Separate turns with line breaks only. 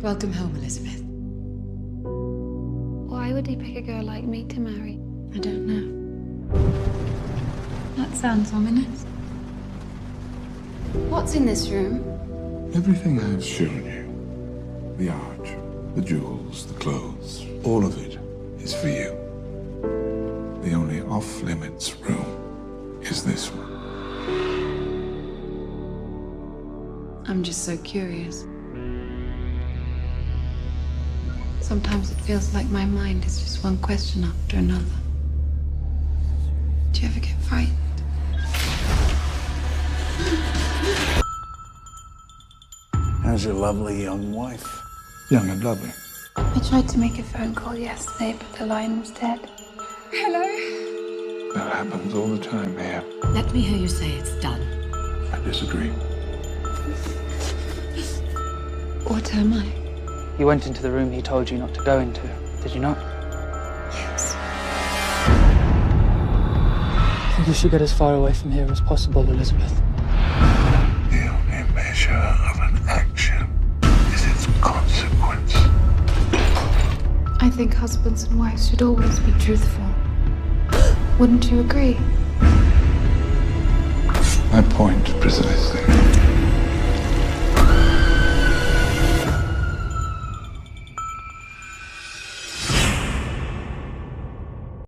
Welcome home, Elizabeth.
Why would he pick a girl like me to marry?
I don't know. That sounds ominous. What's in this room?
Everything I've shown you, the art, the jewels, the clothes, all of it is for you. The only off-limits room is this one.
I'm just so curious. Sometimes it feels like my mind is just one question after another. Do you ever get frightened?
How's your lovely young wife? Young and lovely.
I tried to make a phone call yesterday, but the line was dead. Hello?
That happens all the time here.
Let me hear you say it's done.
I disagree.
What am I?
You went into the room he told you not to go into, did you not?
Yes.
I think you should get as far away from here as possible, Elizabeth.
The only measure of an action is its consequence.
I think husbands and wives should always be truthful. Wouldn't you agree?
My point precisely.